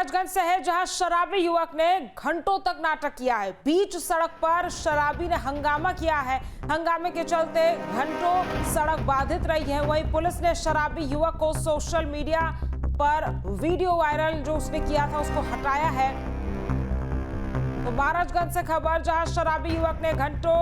महाराजगंज से है, जहां शराबी युवक ने घंटों तक नाटक किया है। बीच सड़क पर शराबी ने हंगामा किया है। हंगामे के चलते घंटों सड़क बाधित रही है। वहीं पुलिस ने शराबी युवक को सोशल मीडिया पर वीडियो वायरल जो उसने किया था उसको हटाया है। तो महाराजगंज से खबर, जहां शराबी युवक ने घंटों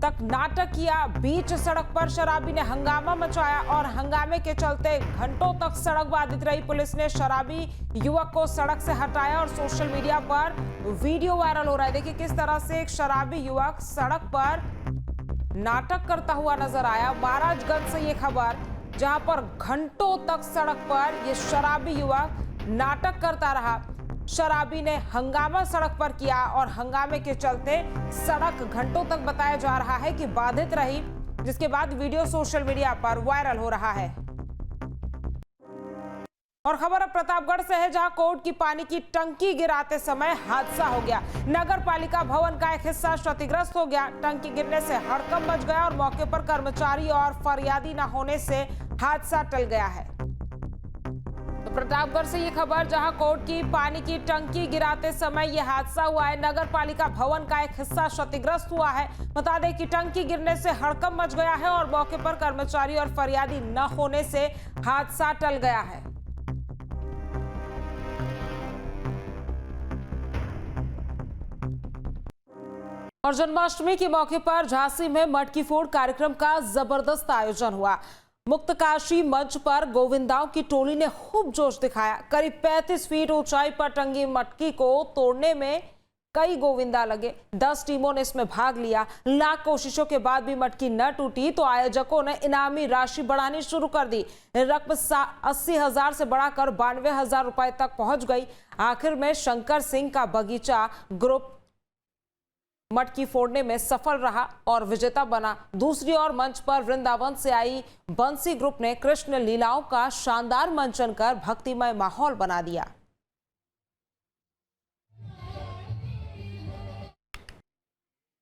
तक नाटक किया। बीच सड़क पर शराबी ने हंगामा मचाया और हंगामे के चलते घंटों तक सड़क बाधित रही। पुलिस ने शराबी युवक को सड़क से हटाया और सोशल मीडिया पर वीडियो वायरल हो रहा है। देखिए किस तरह से एक शराबी युवक सड़क पर नाटक करता हुआ नजर आया। महाराजगंज से ये खबर, जहां पर घंटों तक सड़क पर यह शराबी युवक नाटक करता रहा। शराबी ने हंगामा सड़क पर किया और हंगामे के चलते सड़क घंटों तक बताया जा रहा है कि बाधित रही, जिसके बाद वीडियो सोशल मीडिया पर वायरल हो रहा है। और खबर अब प्रतापगढ़ से है, जहां कोर्ट की पानी की टंकी गिराते समय हादसा हो गया। नगर पालिका भवन का एक हिस्सा क्षतिग्रस्त हो गया। टंकी गिरने से हड़कंप मच गया और मौके पर कर्मचारी और फरियादी न होने से हादसा टल गया है। प्रतापगढ़ से ये खबर, जहां कोर्ट की पानी की टंकी गिराते समय यह हादसा हुआ है। नगर पालिका भवन का एक हिस्सा क्षतिग्रस्त हुआ है। बता दें कि टंकी गिरने से हड़कंप मच गया है और मौके पर कर्मचारी और फरियादी न होने से हादसा टल गया है। और जन्माष्टमी के मौके पर झांसी में मटकी फोड़ कार्यक्रम का जबरदस्त आयोजन हुआ। मुक्तकाशी मंच पर गोविंदाओं की टोली ने खूब जोश दिखाया। करीब 35 फीट ऊंचाई पर टंगी मटकी को तोड़ने में कई गोविंदा लगे। 10 टीमों ने इसमें भाग लिया। लाख कोशिशों के बाद भी मटकी न टूटी तो आयोजकों ने इनामी राशि बढ़ानी शुरू कर दी। रकम 80,000 से बढ़ाकर 92,000 रुपए तक पहुंच गई। आखिर में शंकर सिंह का बगीचा ग्रुप मटकी फोड़ने में सफल रहा और विजेता बना। दूसरी ओर मंच पर वृंदावन से आई बंसी ग्रुप ने कृष्ण लीलाओं का शानदार मंचन कर भक्तिमय माहौल बना दिया।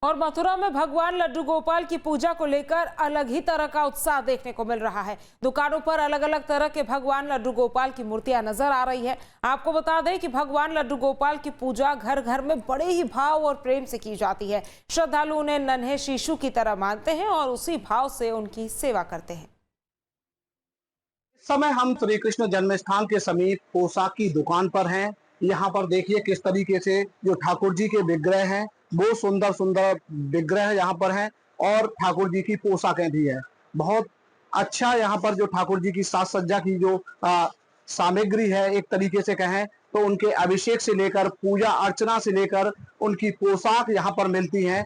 और मथुरा में भगवान लड्डू गोपाल की पूजा को लेकर अलग ही तरह का उत्साह देखने को मिल रहा है। दुकानों पर अलग अलग तरह के भगवान लड्डू गोपाल की मूर्तियां नजर आ रही है। आपको बता दें कि भगवान लड्डू गोपाल की पूजा घर घर में बड़े ही भाव और प्रेम से की जाती है। श्रद्धालु उन्हें नन्हे शिशु की तरह मानते हैं और उसी भाव से उनकी सेवा करते हैं। इस समय हम श्री कृष्ण जन्मस्थान के समीप पोशाक की दुकान पर हैं। यहाँ पर देखिए किस तरीके से जो ठाकुर जी के विग्रह हैं वो सुंदर सुंदर विग्रह यहाँ पर हैं और ठाकुर जी की पोशाकें भी हैं। बहुत अच्छा यहाँ पर जो ठाकुर जी की साज सज्जा की जो सामग्री है, एक तरीके से कहें तो उनके अभिषेक से लेकर पूजा अर्चना से लेकर उनकी पोशाक यहाँ पर मिलती हैं।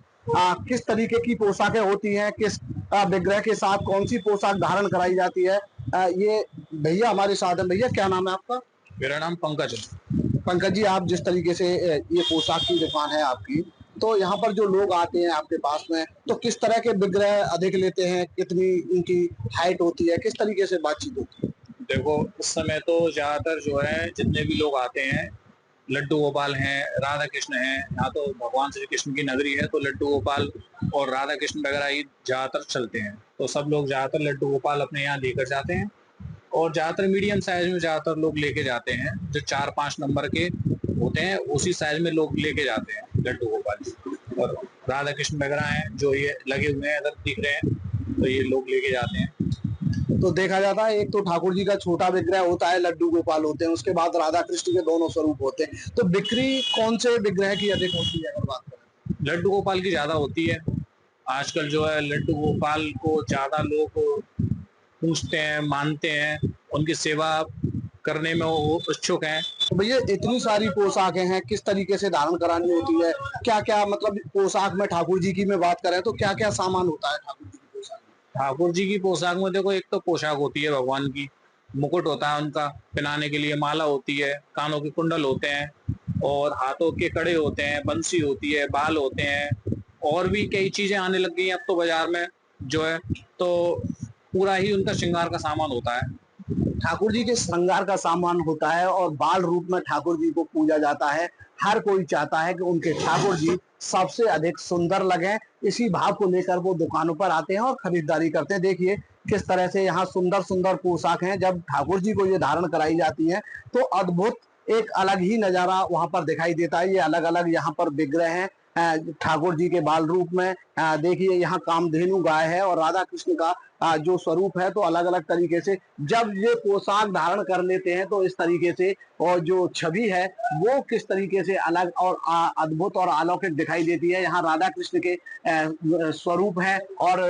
किस तरीके की पोशाकें होती हैं, किस विग्रह के साथ कौन सी पोशाक धारण कराई जाती है, ये भैया हमारे साथ हैं। भैया क्या नाम है आपका? मेरा नाम पंकज है। पंकज जी, आप जिस तरीके से ये पोशाक की दुकान है आपकी, तो यहाँ पर जो लोग आते हैं आपके पास में, तो किस तरह के विग्रह अधिक लेते हैं, कितनी उनकी हाइट होती है, किस तरीके से बातचीत होती है? देखो इस समय तो ज्यादातर जो है जितने भी लोग आते हैं, लड्डू गोपाल हैं, राधा कृष्ण हैं। यहाँ तो भगवान श्री कृष्ण की नगरी है तो लड्डू गोपाल और राधा कृष्ण वगैरह ही ज्यादातर चलते हैं। तो सब लोग ज्यादातर लड्डू गोपाल अपने यहाँ लेकर जाते हैं और ज्यादातर मीडियम साइज में ज्यादातर लोग लेके जाते हैं। जो 4-5 नंबर के होते हैं उसी साइज में लोग लेके जाते हैं लड्डू गोपाल। और राधा कृष्ण वगैरह हैं जो ये लगे हुए हैं, अगर दिख रहे हैं तो ये लोग लेके जाते हैं। तो देखा जाता है एक तो ठाकुर जी का छोटा विग्रह होता है, लड्डू गोपाल होते हैं, उसके बाद राधा कृष्ण के दोनों स्वरूप होते हैं। तो बिक्री कौन से विग्रह की अधिक होती है अगर बात करें? लड्डू गोपाल की ज्यादा होती है। आजकल जो है लड्डू गोपाल को ज्यादा लोग पूछते हैं, मानते हैं, उनकी सेवा करने में वो इच्छुक हैं। तो भैया इतनी सारी पोशाकें हैं, किस तरीके से धारण करानी होती है, क्या क्या मतलब पोशाक में ठाकुर जी की में बात करें तो क्या क्या सामान होता है ठाकुर जी की पोशाक में? ठाकुर जी की पोशाक में देखो, एक तो पोशाक होती है भगवान की, मुकुट होता है उनका पहनाने के लिए, माला होती है, कानों के कुंडल होते हैं और हाथों के कड़े होते हैं, बंसी होती है, बाल होते हैं और भी कई चीजें आने लग गई हैं अब तो बाजार में जो है। तो पूरा ही उनका श्रृंगार का सामान होता है। ठाकुर जी के श्रृंगार का सामान होता है और बाल रूप में ठाकुर जी को पूजा जाता है। हर कोई चाहता है कि उनके ठाकुर जी सबसे अधिक सुंदर लगे। इसी भाव को लेकर वो दुकानों पर आते हैं और खरीदारी करते हैं। देखिए किस तरह से यहाँ सुंदर सुंदर पोशाक हैं। जब ठाकुर जी को ये धारण कराई जाती है तो अद्भुत एक अलग ही नजारा वहां पर दिखाई देता है। ये अलग अलग यहाँ पर विग्रह हैं ठाकुर जी के बाल रूप में। देखिए यहाँ कामधेनु गाय है और राधा कृष्ण का जो स्वरूप है, तो अलग अलग तरीके से जब ये पोशाक धारण कर लेते हैं तो इस तरीके से और जो छवि है वो किस तरीके से अलग और अद्भुत और अलौकिक दिखाई देती है। यहाँ राधा कृष्ण के स्वरूप है और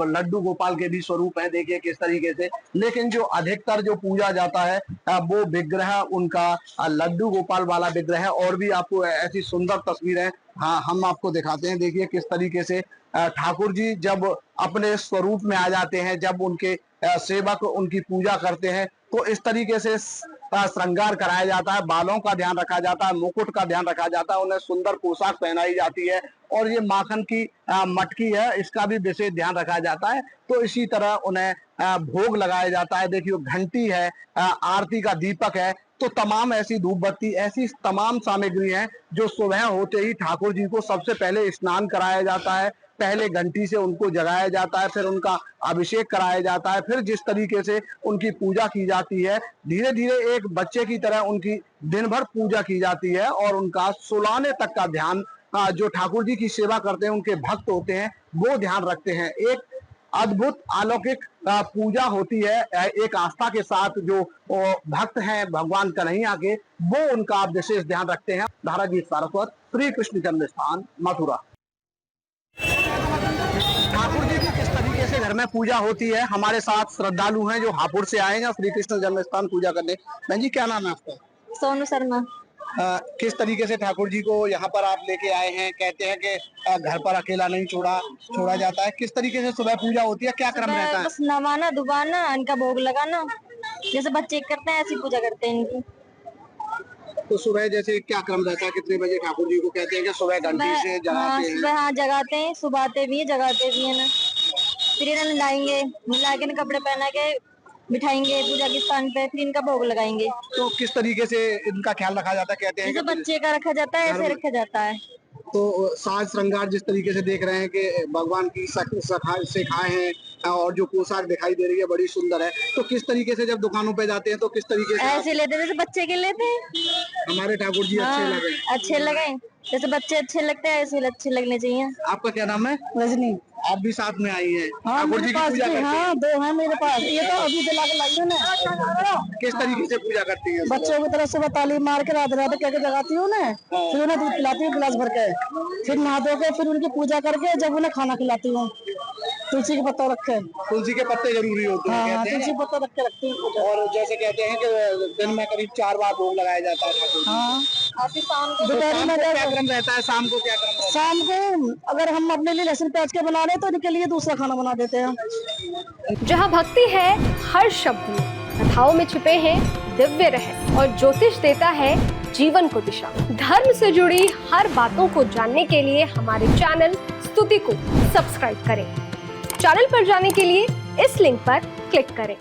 लड्डू गोपाल के भी स्वरूप है, देखिए किस तरीके से। लेकिन जो अधिकतर जो पूजा जाता है वो विग्रह उनका लड्डू गोपाल वाला विग्रह है। और भी आपको ऐसी सुंदर तस्वीरें हाँ हम आपको दिखाते हैं। देखिए किस तरीके से ठाकुर जी जब अपने स्वरूप में आ जाते हैं, जब उनके सेवक उनकी पूजा करते हैं तो इस तरीके से श्रृंगार कराया जाता है, बालों का ध्यान रखा जाता है, मुकुट का ध्यान रखा जाता है, उन्हें सुंदर पोशाक पहनाई जाती है और ये माखन की मटकी है इसका भी विशेष ध्यान रखा जाता है। तो इसी तरह उन्हें भोग लगाया जाता है। देखिए घंटी है, आरती का दीपक है, तो तमाम ऐसी धूप बत्ती ऐसी तमाम सामग्री हैं जो सुबह होते ही ठाकुर जी को सबसे पहले स्नान कराया जाता है, पहले घंटी से उनको जगाया जाता है, फिर उनका अभिषेक कराया जाता है, फिर जिस तरीके से उनकी पूजा की जाती है धीरे धीरे एक बच्चे की तरह उनकी दिन भर पूजा की जाती है और उनका सुलाने तक का ध्यान जो ठाकुर जी की सेवा करते हैं उनके भक्त होते हैं वो ध्यान रखते हैं। एक अद्भुत अलौकिक पूजा होती है, एक आस्था के साथ जो भक्त हैं भगवान कन्हैया के वो उनका विशेष ध्यान रखते हैं। धाराजीत सारस्वत, श्री कृष्ण जन्म स्थान मथुरा। ठाकुर जी की किस तरीके से घर में पूजा होती है, हमारे साथ श्रद्धालु हैं जो हापुड़ से आए हैं श्री कृष्ण जन्म स्थान पूजा करने। बहन जी क्या नाम है आपका? सोनू शर्मा। किस तरीके से ठाकुर जी को यहाँ पर आप लेके आए हैं? कहते हैं कि घर पर अकेला नहीं छोड़ा जाता है, किस तरीके से सुबह पूजा होती है, क्या क्रम रहता है? बस नवाना दुबाना इनका भोग लगाना, जैसे बच्चे करते हैं ऐसी पूजा करते हैं इनकी। तो सुबह जैसे क्या क्रम रहता है, कितने बजे ठाकुर जी को कहते हैं कि सुबह घंटी से जगाते हैं? सुबह जगाते हैं, सुबाते भी है जगाते भी है ना। फिर इन्हें नहलाएंगे, नहला के कपड़े पहना के बिठाएंगे पूजा के स्थान पे, फिर इनका भोग लगाएंगे। तो किस तरीके से इनका ख्याल रखा जाता है? कहते हैं जैसे बच्चे का रखा जाता है ऐसे रखा जाता है। तो साज श्रृंगार जिस तरीके से देख रहे हैं कि भगवान की सिखाए हैं और जो पोशाक दिखाई दे रही है बड़ी सुंदर है, तो किस तरीके से जब दुकानों पे जाते हैं तो किस तरीके से ऐसे लेते हैं जैसे बच्चे के लेते हैं। हमारे ठाकुर जी अच्छे लगे, जैसे बच्चे अच्छे लगते हैं ऐसे अच्छे लगने चाहिए। आपका क्या नाम है? रजनी। आप भी साथ में आई हैं? हाँ, ठाकुर जी की पूजा करती हैं? हाँ, दो हैं मेरे पास, ये तो अभी दिला के लाई है ना। किस तरीके से पूजा करती है? बच्चों की तरफ से ताली मार के रात रात कह के जगाती हूँ ना, फिर उन्हें दूध पिलाती हूँ गिलास भर के, फिर नहा धो के फिर उनकी पूजा करके जब उन्हें खाना खिलाती हूँ। तुलसी के पत्ता रख के। तुलसी के पत्ते जरूरी होते हैं कहते हैं। तुलसी पत्ता रख के रखती हूँ। और जैसे कहते हैं कि दिन में करीब 4 बार भोग लगाया जाता है ठाकुर जी। हाँ, शाम को दोपहर में क्या क्रम रहता है? शाम को क्या क्रम रहता है? शाम को अगर हम अपने लिए लहसुन प्याज के बना रहे तो उनके लिए दूसरा खाना बना देते हैं। जहाँ भक्ति है हर शब्द में, कथाओं में छिपे हैं दिव्य रहस्य और ज्योतिष देता है जीवन को दिशा। धर्म से जुड़ी हर बातों को जानने के लिए हमारे चैनल स्तुति को सब्सक्राइब करें। चैनल पर जाने के लिए इस लिंक पर क्लिक करें।